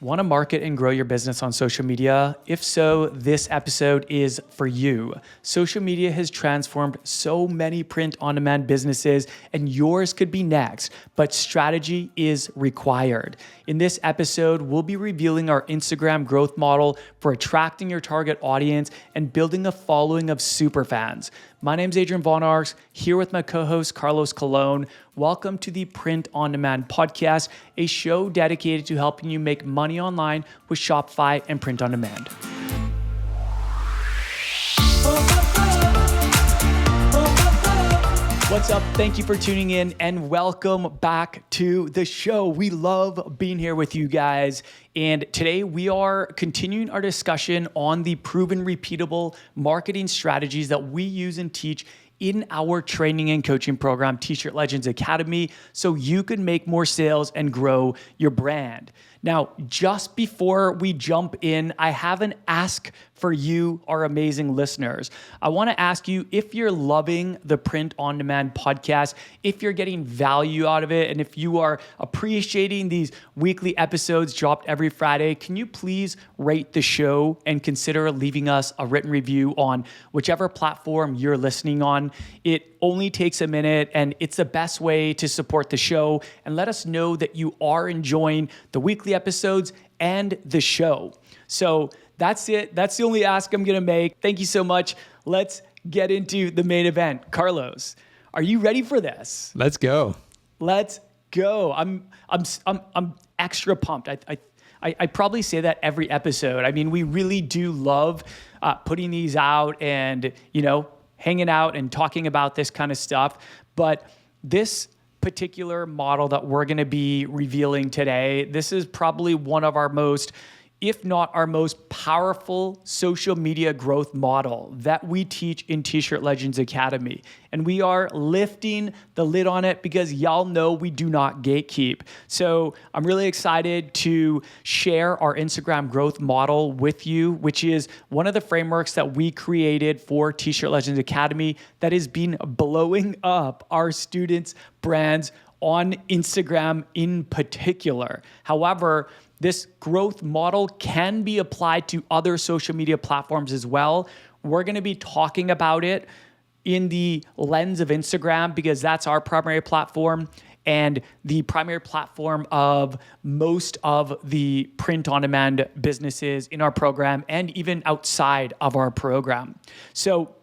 Want to market and grow your business on social media? If so, this episode is for you. Social media has transformed so many print-on-demand businesses, and yours could be next, but strategy is required. In this episode, we'll be revealing our Instagram growth model for attracting your target audience and building a following of superfans. My name's Adrian Von Arx, here with my co-host Carlos Colon. Welcome to the Print on Demand podcast, a show dedicated to helping you make money online with Shopify and print on demand. What's up? Thank you for tuning in and welcome back to the show. We love being here with you guys. And today we are continuing our discussion on the proven repeatable marketing strategies that we use and teach in our training and coaching program, T-Shirt Legends Academy, so you can make more sales and grow your brand. Now, just before we jump in, I have an ask for you, our amazing listeners. I want to ask you if you're loving the Print on Demand podcast, if you're getting value out of it, and if you are appreciating these weekly episodes dropped every Friday, can you please rate the show and consider leaving us a written review on whichever platform you're listening on? It only takes a minute, and it's the best way to support the show and let us know that you are enjoying the weekly episodes and the show. So that's it. That's the only ask I'm going to make. Thank you so much. Let's get into the main event. Carlos, are you ready for this? Let's go. Let's go. I'm extra pumped. I probably say that every episode. I mean, we really do love putting these out and, hanging out and talking about this kind of stuff. But this particular model that we're going to be revealing today, this is probably one of our most, if not our most powerful social media growth model that we teach in T-Shirt Legends Academy. And we are lifting the lid on it because y'all know we do not gatekeep. So I'm really excited to share our Instagram growth model with you, which is one of the frameworks that we created for T-Shirt Legends Academy that has been blowing up our students' brands on Instagram in particular. However, this growth model can be applied to other social media platforms as well. We're going to be talking about it in the lens of Instagram because that's our primary platform and the primary platform of most of the print-on-demand businesses in our program and even outside of our program. So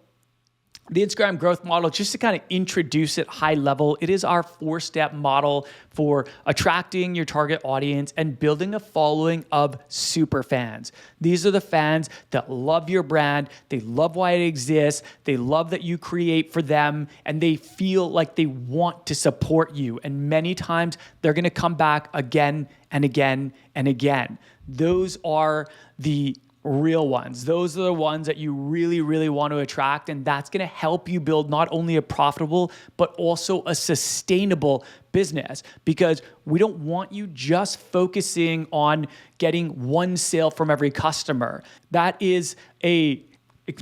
the Instagram growth model, just to kind of introduce it high level, it is our 4-step model for attracting your target audience and building a following of super fans. These are the fans that love your brand. They love why it exists. They love that you create for them, and they feel like they want to support you. And many times they're going to come back again and again and again. Those are the real ones. Those are the ones that you really, really want to attract. And that's going to help you build not only a profitable, but also a sustainable business, because we don't want you just focusing on getting one sale from every customer. That is a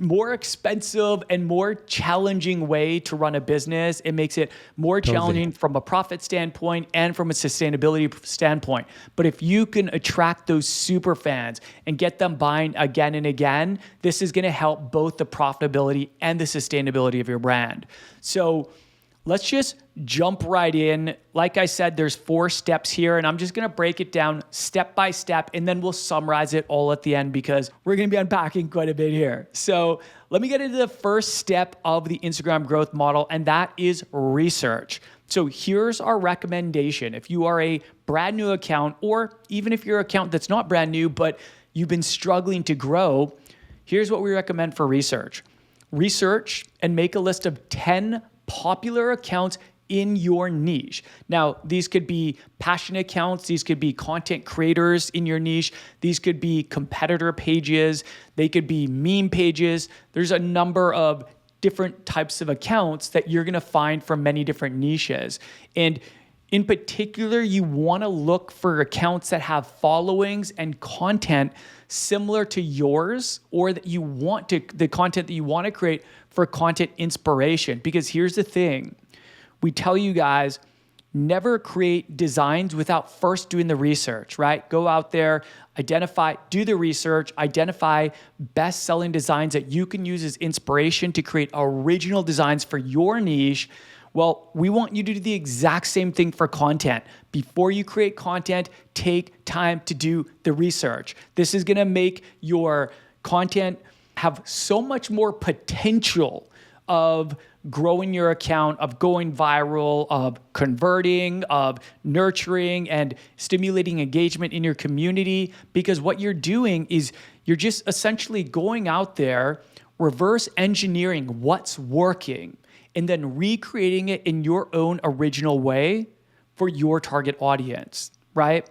more expensive and more challenging way to run a business. It makes it more challenging from a profit standpoint and from a sustainability standpoint. But if you can attract those super fans and get them buying again and again, this is going to help both the profitability and the sustainability of your brand. So let's just jump right in. Like I said, there's 4 steps here, and I'm just going to break it down step by step, and then we'll summarize it all at the end because we're going to be unpacking quite a bit here. So let me get into the first step of the Instagram growth model, and that is research. So here's our recommendation. If you are a brand new account, or even if your account that's not brand new, but you've been struggling to grow, here's what we recommend for research. Research and make a list of 10 popular accounts in your niche. Now, these could be passionate accounts. These could be content creators in your niche. These could be competitor pages. They could be meme pages. There's a number of different types of accounts that you're going to find from many different niches. And in particular, you want to look for accounts that have followings and content similar to yours, or that you want to, the content that you want to create for content inspiration. Because here's the thing. We tell you guys, never create designs without first doing the research, right? Go out there, do the research, identify best-selling designs that you can use as inspiration to create original designs for your niche. Well, we want you to do the exact same thing for content. Before you create content, take time to do the research. This is gonna make your content have so much more potential of growing your account, of going viral, of converting, of nurturing and stimulating engagement in your community. Because what you're doing is you're just essentially going out there, reverse engineering what's working, and then recreating it in your own original way for your target audience, right?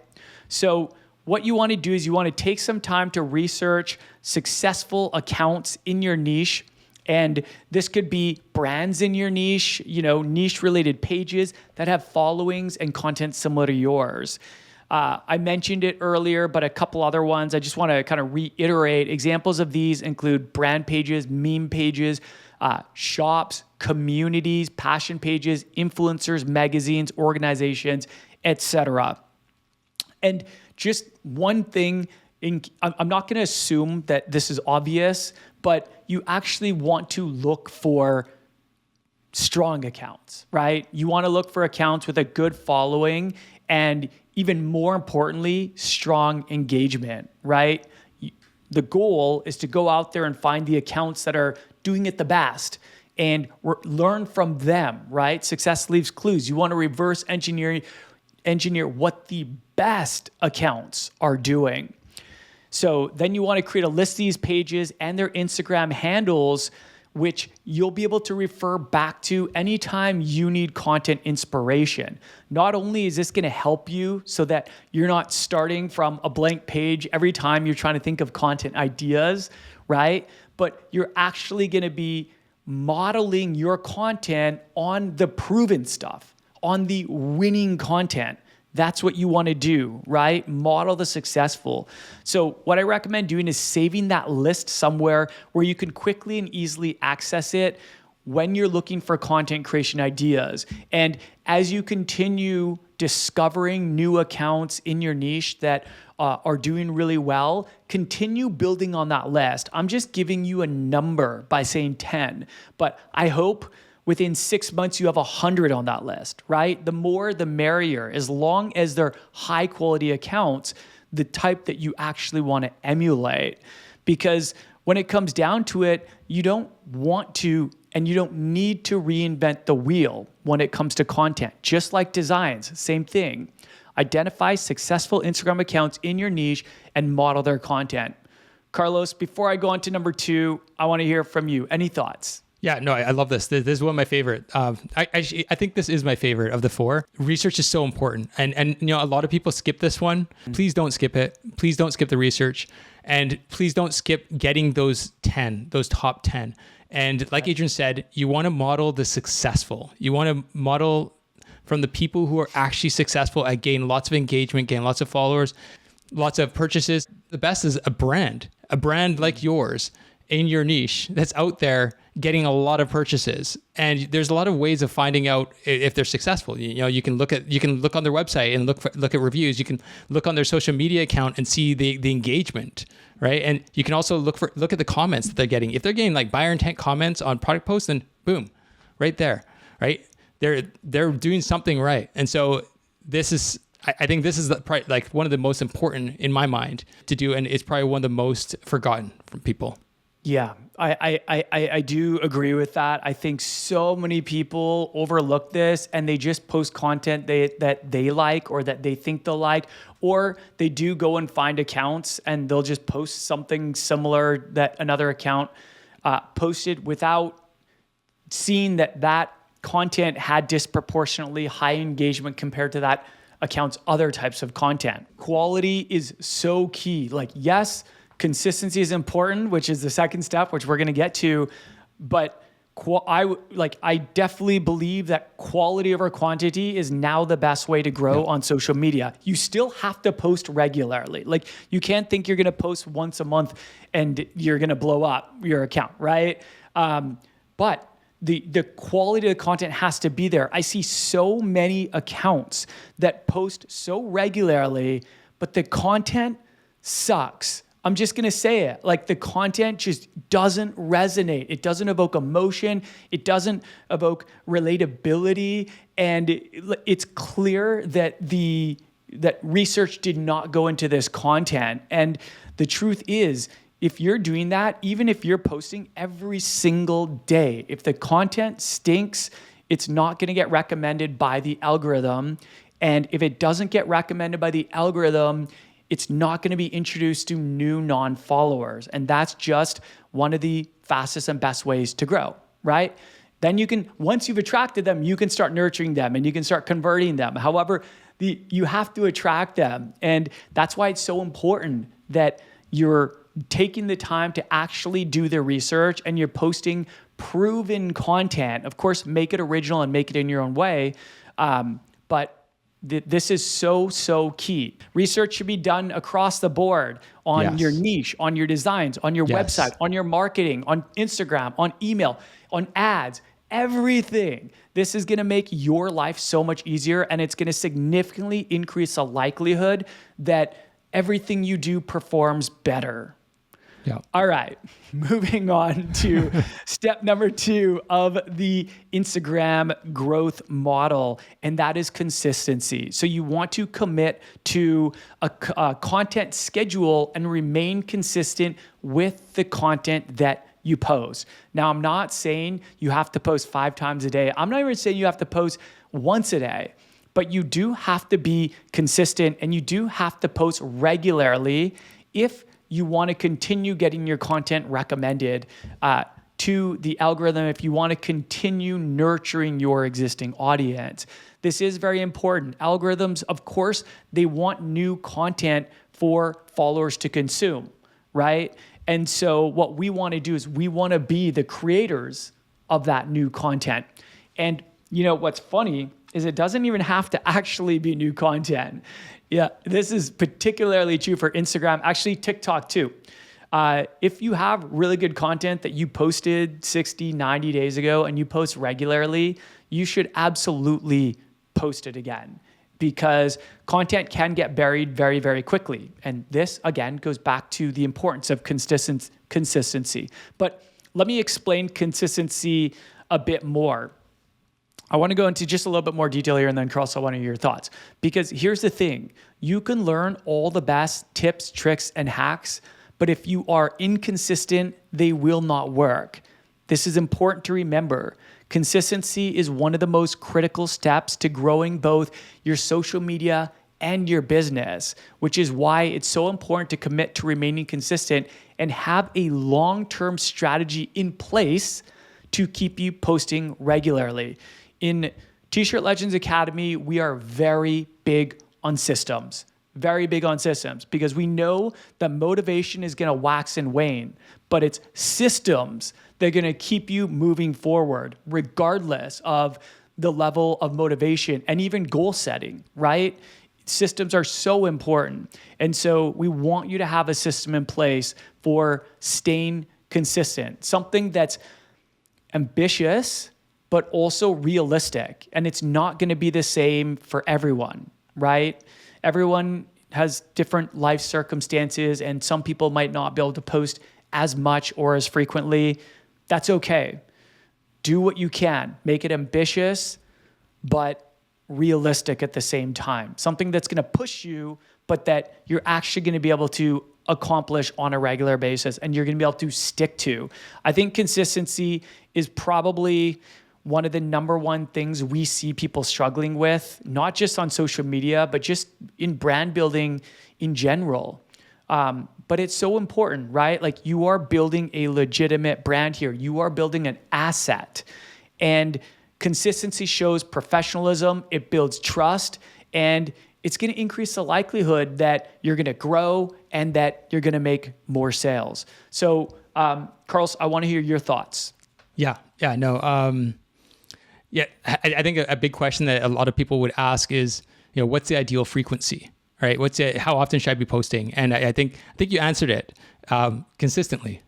So what you want to do is you want to take some time to research successful accounts in your niche. And this could be brands in your niche, niche related pages that have followings and content similar to yours. I mentioned it earlier, but a couple other ones. I just want to kind of reiterate. Examples of these include brand pages, meme pages, shops, communities, passion pages, influencers, magazines, organizations, etc. And just one thing, I'm not going to assume that this is obvious, but you actually want to look for strong accounts, right? You want to look for accounts with a good following and, even more importantly, strong engagement, right? The goal is to go out there and find the accounts that are doing it the best and learn from them, right? Success leaves clues. You want to reverse engineer what the best accounts are doing. So then you want to create a list of these pages and their Instagram handles, which you'll be able to refer back to anytime you need content inspiration. Not only is this going to help you so that you're not starting from a blank page every time you're trying to think of content ideas, right? But you're actually going to be modeling your content on the proven stuff, on the winning content. That's what you want to do, right? Model the successful. So what I recommend doing is saving that list somewhere where you can quickly and easily access it when you're looking for content creation ideas. And as you continue discovering new accounts in your niche that are doing really well, continue building on that list. I'm just giving you a number by saying 10, but I hope within 6 months, you have 100 on that list, right? The more, the merrier, as long as they're high quality accounts, the type that you actually want to emulate. Because when it comes down to it, you don't want to and you don't need to reinvent the wheel when it comes to content. Just like designs, same thing. Identify successful Instagram accounts in your niche and model their content. Carlos, before I go on to number 2, I want to hear from you. Any thoughts? Yeah, no, I love this. This is one of my favorite. I think this is my favorite of the 4. Research is so important. And a lot of people skip this one. Please don't skip it. Please don't skip the research. And please don't skip getting those top 10. And like Adrian said, you want to model the successful. You want to model from the people who are actually successful at gain lots of engagement, gain lots of followers, lots of purchases. The best is a brand like yours in your niche that's out there getting a lot of purchases. And there's a lot of ways of finding out if they're successful. You can look on their website and look at reviews. You can look on their social media account and see the engagement, right? And you can also look at the comments that they're getting. If they're getting like buyer intent comments on product posts, then boom, right there, right? They're doing something right. And so I think this is probably like one of the most important in my mind to do, and it's probably one of the most forgotten from people. Yeah, I do agree with that. I think so many people overlook this and they just post content that they like or that they think they'll like, or they do go and find accounts and they'll just post something similar that another account posted without seeing that content had disproportionately high engagement compared to that account's other types of content. Quality is so key. Like, yes, consistency is important, which is the second step, which we're going to get to. But I definitely believe that quality over quantity is now the best way to grow on social media. You still have to post regularly. Like, you can't think you're going to post once a month and you're going to blow up your account, right? But the quality of the content has to be there. I see so many accounts that post so regularly, but the content sucks. I'm just going to say it. Like, the content just doesn't resonate. It doesn't evoke emotion. It doesn't evoke relatability. And it's clear that that research did not go into this content. And the truth is, if you're doing that, even if you're posting every single day, if the content stinks, it's not going to get recommended by the algorithm. And if it doesn't get recommended by the algorithm, it's not going to be introduced to new non-followers. And that's just one of the fastest and best ways to grow, right? Then you can, once you've attracted them, you can start nurturing them and you can start converting them. However, you have to attract them. And that's why it's so important that you're taking the time to actually do the research and you're posting proven content. Of course, make it original and make it in your own way. But this is so key. Research should be done across the board on your niche, on your designs, on your website, on your marketing, on Instagram, on email, on ads, everything. This is going to make your life so much easier, and it's going to significantly increase the likelihood that everything you do performs better. Yeah. All right, moving on to step number 2 of the Instagram growth model, and that is consistency. So you want to commit to a content schedule and remain consistent with the content that you post. Now, I'm not saying you have to post 5 times a day. I'm not even saying you have to post once a day, but you do have to be consistent and you do have to post regularly if you want to continue getting your content recommended to the algorithm, if you want to continue nurturing your existing audience. This is very important. Algorithms, of course, they want new content for followers to consume, right? And so what we want to do is we want to be the creators of that new content. And you know, what's funny is it doesn't even have to actually be new content. Yeah, this is particularly true for Instagram, actually TikTok too. If you have really good content that you posted 60, 90 days ago and you post regularly, you should absolutely post it again because content can get buried very, very quickly. And this, again, goes back to the importance of consistency. But let me explain consistency a bit more. I want to go into just a little bit more detail here and then Carlos, I want to hear your thoughts. Because here's the thing, you can learn all the best tips, tricks, and hacks, but if you are inconsistent, they will not work. This is important to remember. Consistency is one of the most critical steps to growing both your social media and your business, which is why it's so important to commit to remaining consistent and have a long-term strategy in place to keep you posting regularly. In T-Shirt Legends Academy, we are very big on systems, because we know that motivation is going to wax and wane, but it's systems that are going to keep you moving forward regardless of the level of motivation and even goal setting, right? Systems are so important. And so we want you to have a system in place for staying consistent, something that's ambitious, but also realistic. And it's not going to be the same for everyone, right? Everyone has different life circumstances, and some people might not be able to post as much or as frequently. That's okay. Do what you can. Make it ambitious, but realistic at the same time. Something that's going to push you, but that you're actually going to be able to accomplish on a regular basis and you're going to be able to stick to. I think consistency is probably one of the number one things we see people struggling with, not just on social media, but just in brand building in general. But it's so important, right? Like, you are building a legitimate brand here. You are building an asset. And consistency shows professionalism, it builds trust, and it's going to increase the likelihood that you're going to grow and that you're going to make more sales. So, Carlos, I want to hear your thoughts. Yeah, I think a big question that a lot of people would ask is, what's the ideal frequency, right? How often should I be posting? And I think you answered it consistently.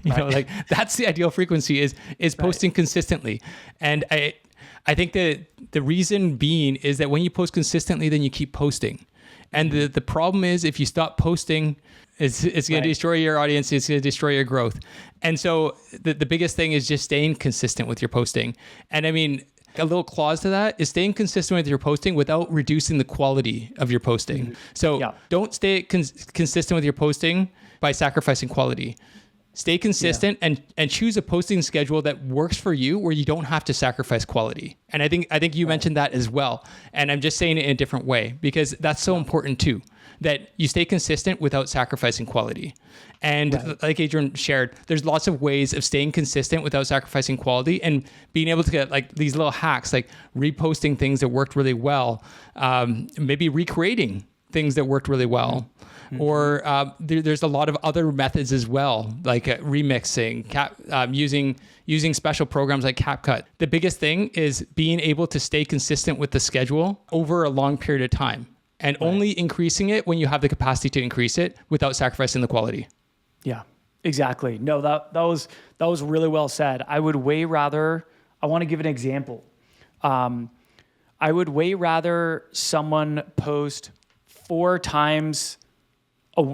Like that's the ideal frequency is posting consistently. And I think that the reason being is that when you post consistently, then you keep posting. And the problem is if you stop posting, it's going to destroy your audience. It's going to destroy your growth. And so the biggest thing is just staying consistent with your posting. And I mean, a little clause to that is staying consistent with your posting without reducing the quality of your posting. So don't stay consistent with your posting by sacrificing quality. Stay consistent and choose a posting schedule that works for you where you don't have to sacrifice quality. And I think you mentioned that as well. And I'm just saying it in a different way because that's so important too, that you stay consistent without sacrificing quality. And like Adrian shared, there's lots of ways of staying consistent without sacrificing quality and being able to get like these little hacks, like reposting things that worked really well, maybe recreating things that worked really well. Or there's a lot of other methods as well, like remixing, using special programs like CapCut. The biggest thing is being able to stay consistent with the schedule over a long period of time and only increasing it when you have the capacity to increase it without sacrificing the quality. Yeah, exactly. No, that was really well said. I would way rather, I want to give an example. I would way rather someone post 4 times,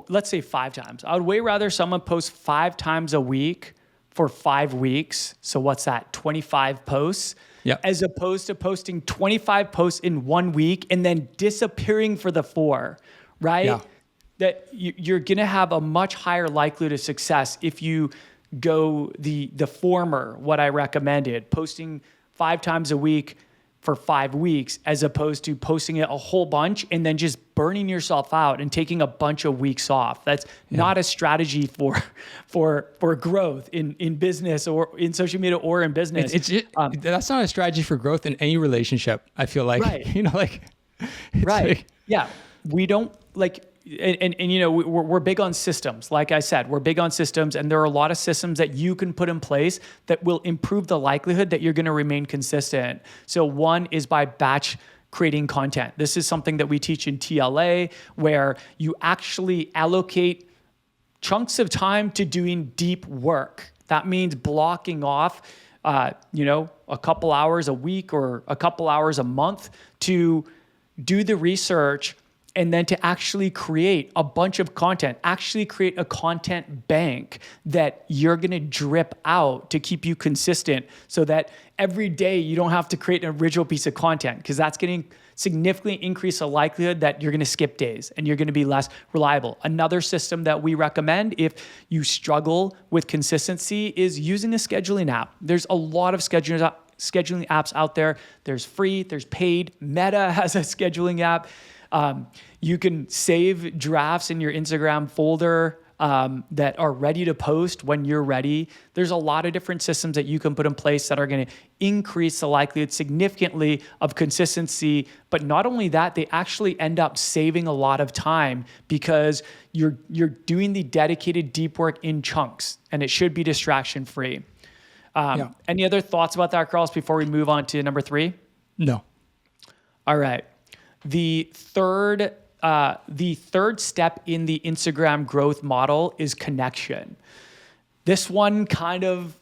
let's say 5 times. I would way rather someone post 5 times a week for 5 weeks. So what's that? 25 posts. Yep. As opposed to posting 25 posts in 1 week and then disappearing for the 4, right? Yeah. That you're going to have a much higher likelihood of success if you go the former, what I recommended, posting 5 times a week for 5 weeks, as opposed to posting it a whole bunch and then just burning yourself out and taking a bunch of weeks off. That's not a strategy for growth in business or in social media or in business. That's not a strategy for growth in any relationship. I feel like, Yeah. We don't like, and we're big on systems. Like I said, we're big on systems, and there are a lot of systems that you can put in place that will improve the likelihood that you're going to remain consistent. So one is by batch creating content. This is something that we teach in TLA, where you actually allocate chunks of time to doing deep work. That means blocking off, a couple hours a week or a couple hours a month to do the research and then to actually create a bunch of content, actually create a content bank that you're going to drip out to keep you consistent so that every day you don't have to create an original piece of content, because that's going to significantly increase the likelihood that you're going to skip days and you're going to be less reliable. Another system that we recommend if you struggle with consistency is using a scheduling app. There's a lot of scheduling apps out there. There's free, there's paid. Meta has a scheduling app. You can save drafts in your Instagram folder that are ready to post when you're ready. There's a lot of different systems that you can put in place that are going to increase the likelihood significantly of consistency. But not only that, they actually end up saving a lot of time because you're doing the dedicated deep work in chunks, and it should be distraction free. Any other thoughts about that, Carlos, before we move on to number 3? No. All right. The third step in the Instagram growth model is connection. This one kind of,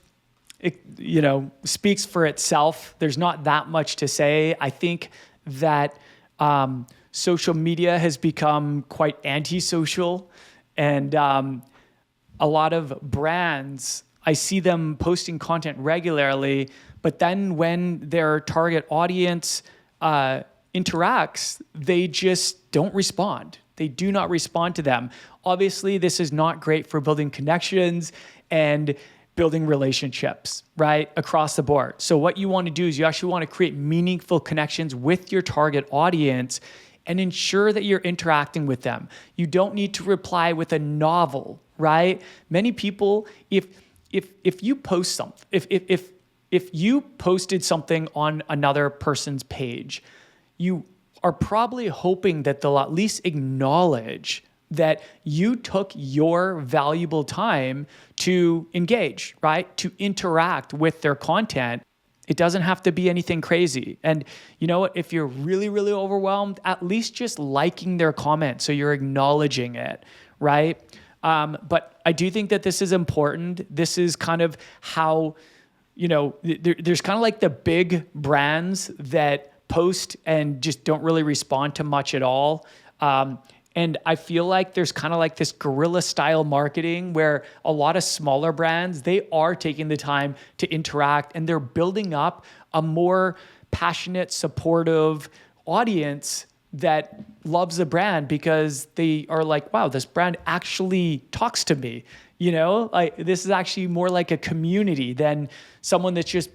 speaks for itself. There's not that much to say. I think that social media has become quite antisocial, and a lot of brands, I see them posting content regularly, but then when their target audience interacts, they just don't respond. They do not respond to them. Obviously, this is not great for building connections and building relationships, right? Across the board. So what you want to do is you actually want to create meaningful connections with your target audience and ensure that you're interacting with them. You don't need to reply with a novel, right? Many people, if you post something, if you posted something on another person's page, you are probably hoping that they'll at least acknowledge that you took your valuable time to engage, right? To interact with their content. It doesn't have to be anything crazy. And you know what? If you're really, really overwhelmed, at least just liking their comment so you're acknowledging it, right? But I do think that this is important. This is kind of how, there's kind of like the big brands that post and just don't really respond to much at all. And I feel like there's kind of like this guerrilla style marketing where a lot of smaller brands, they are taking the time to interact and they're building up a more passionate, supportive audience that loves the brand because they are like, wow, this brand actually talks to me. Like this is actually more like a community than someone that's just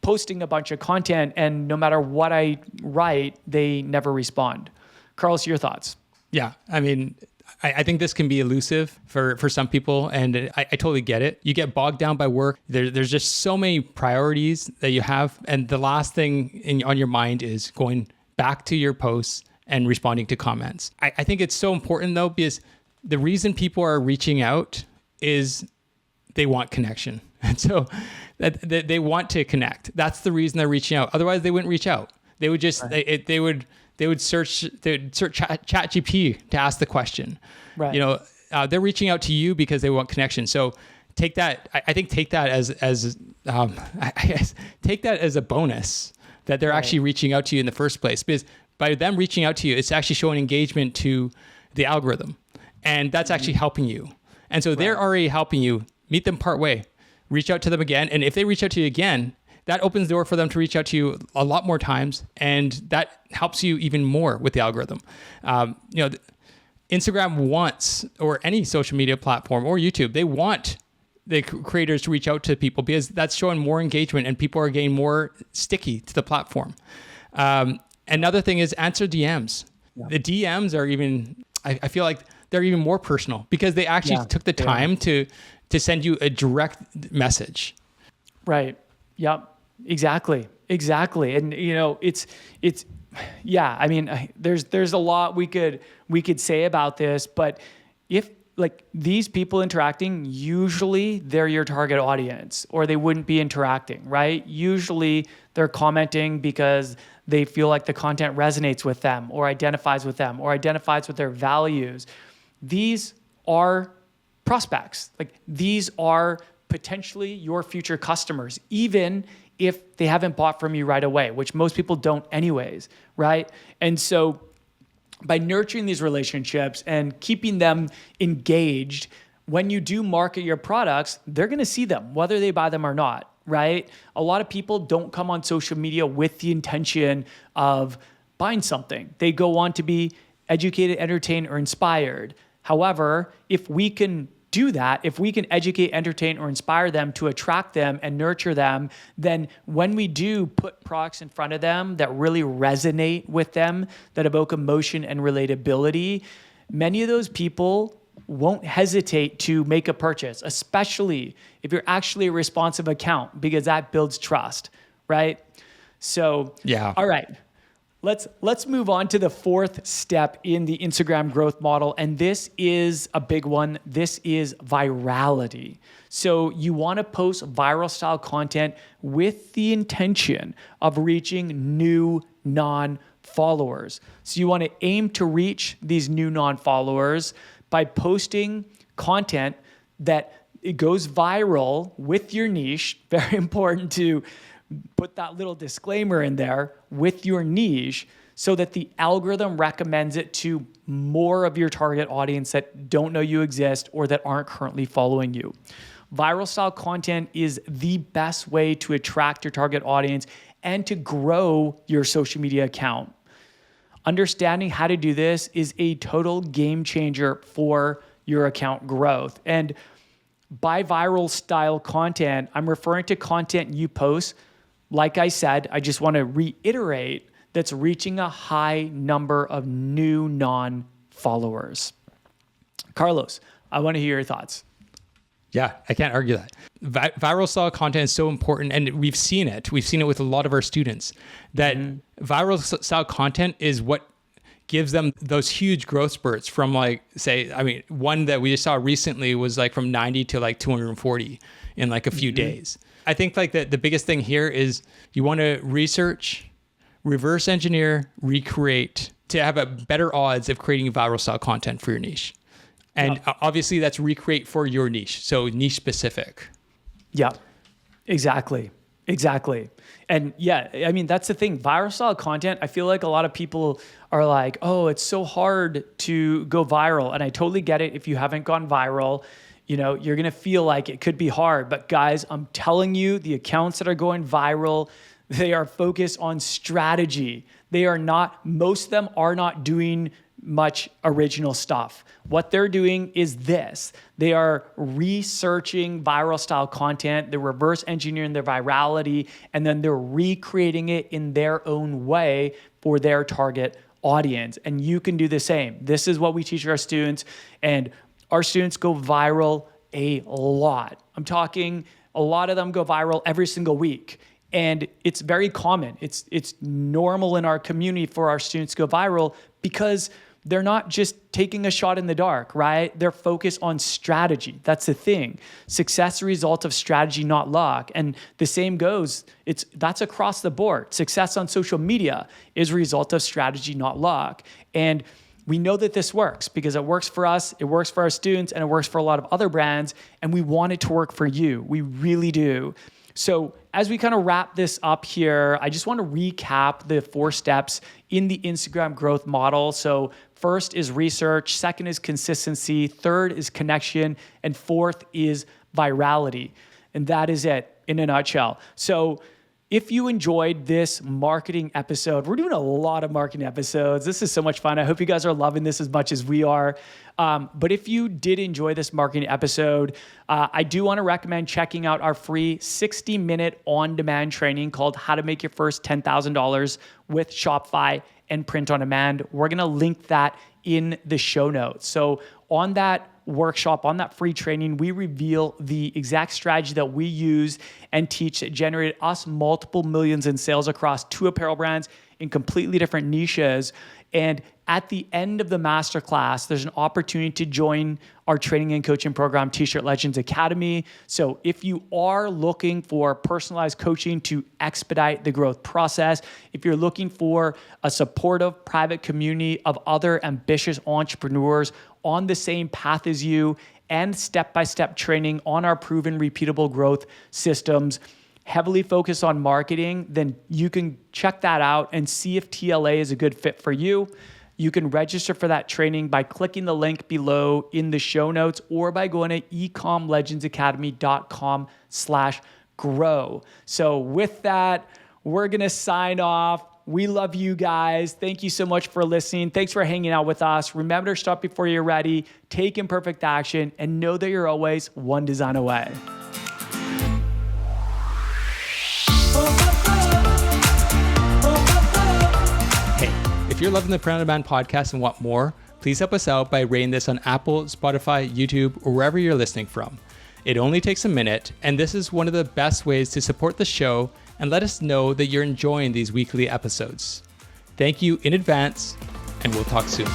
posting a bunch of content and no matter what I write, they never respond. Carlos, your thoughts? Yeah, I mean, I think this can be elusive for some people, and I totally get it. You get bogged down by work. There's just so many priorities that you have, and the last thing on your mind is going back to your posts and responding to comments. I think it's so important though, because the reason people are reaching out is they want connection, and so that they want to connect. That's the reason they're reaching out. Otherwise, they wouldn't reach out. They would just they would search ChatGPT to ask the question. Right. They're reaching out to you because they want connection. So take that. I think take that as take that as a bonus that they're actually reaching out to you in the first place, because by them reaching out to you, it's actually showing engagement to the algorithm, and that's actually helping you. And so they're already helping you. Meet them part way. Reach out to them again, and if they reach out to you again, that opens the door for them to reach out to you a lot more times, and that helps you even more with the algorithm. Instagram wants, or any social media platform or YouTube, they want the creators to reach out to people because that's showing more engagement and people are getting more sticky to the platform. Another thing is answer DMs. Yeah. The DMs are even, I feel like they're even more personal because they actually took the time to send you a direct message. Right. Yep. Exactly. And it's I mean, there's a lot we could say about this, but if like these people interacting, usually they're your target audience or they wouldn't be interacting, right? Usually they're commenting because they feel like the content resonates with them or identifies with them or identifies with their values. These are prospects. Like these are potentially your future customers, even if they haven't bought from you right away, which most people don't anyways, right? And so by nurturing these relationships and keeping them engaged, when you do market your products, they're going to see them, whether they buy them or not, right? A lot of people don't come on social media with the intention of buying something. They go on to be educated, entertained, or inspired. However, if we can do that, if we can educate, entertain, or inspire them to attract them and nurture them, then when we do put products in front of them that really resonate with them, that evoke emotion and relatability, many of those people won't hesitate to make a purchase, especially if you're actually a responsive account, because that builds trust, right? So, all right. Let's move on to the fourth step in the Instagram growth model. And this is a big one. This is virality. So you want to post viral style content with the intention of reaching new non-followers. So you want to aim to reach these new non-followers by posting content that it goes viral with your niche. Very important to put that little disclaimer in there, with your niche, so that the algorithm recommends it to more of your target audience that don't know you exist or that aren't currently following you. Viral style content is the best way to attract your target audience and to grow your social media account. Understanding how to do this is a total game changer for your account growth. And by viral style content, I'm referring to content you post, like I said, I just want to reiterate, that's reaching a high number of new non-followers. Carlos, I want to hear your thoughts. Yeah, I can't argue that. Viral style content is so important, and we've seen it. We've seen it with a lot of our students, that viral style content is what gives them those huge growth spurts from one that we just saw recently was like from 90 to like 240 in like a few days. I think like the biggest thing here is you want to research, reverse engineer, recreate to have a better odds of creating viral style content for your niche. And obviously that's recreate for your niche. So niche specific. Yeah, exactly. And yeah, I mean, that's the thing. Viral style content, I feel like a lot of people are like, oh, it's so hard to go viral. And I totally get it. If you haven't gone viral, you know, you're going to feel like it could be hard. But guys, I'm telling you, the accounts that are going viral, they are focused on strategy. Most of them are not doing much original stuff. What they're doing is this. They are researching viral style content, they're reverse engineering their virality, and then they're recreating it in their own way for their target audience. And you can do the same. This is what we teach our students, and our students go viral a lot. I'm talking a lot of them go viral every single week. And it's very common. It's normal in our community for our students to go viral because they're not just taking a shot in the dark, right? They're focused on strategy. That's the thing. Success is a result of strategy, not luck. And the same goes, that's across the board. Success on social media is a result of strategy, not luck. And we know that this works because it works for us, it works for our students, and it works for a lot of other brands. And we want it to work for you. We really do. So as we kind of wrap this up here, I just want to recap the 4 steps in the Instagram growth model. So first is research, second is consistency, third is connection, and fourth is virality. And that is it in a nutshell. So if you enjoyed this marketing episode, we're doing a lot of marketing episodes. This is so much fun. I hope you guys are loving this as much as we are. But if you did enjoy this marketing episode, I do want to recommend checking out our free 60-minute on-demand training called How to Make Your First $10,000 with Shopify and Print on Demand. We're going to link that in the show notes. So on that workshop, on that free training, we reveal the exact strategy that we use and teach that generated us multiple millions in sales across 2 apparel brands in completely different niches. And at the end of the masterclass, there's an opportunity to join our training and coaching program, T-Shirt Legends Academy. So if you are looking for personalized coaching to expedite the growth process, if you're looking for a supportive private community of other ambitious entrepreneurs on the same path as you, and step-by-step training on our proven repeatable growth systems, heavily focused on marketing, then you can check that out and see if TLA is a good fit for you. You can register for that training by clicking the link below in the show notes or by going to ecomlegendsacademy.com/grow. So with that, we're going to sign off. We love you guys. Thank you so much for listening. Thanks for hanging out with us. Remember to stop before you're ready, take imperfect action, and know that you're always one design away. Hey, if you're loving the Print on Demand podcast and want more, please help us out by rating this on Apple, Spotify, YouTube, or wherever you're listening from. It only takes a minute, and this is one of the best ways to support the show and let us know that you're enjoying these weekly episodes. Thank you in advance, and we'll talk soon.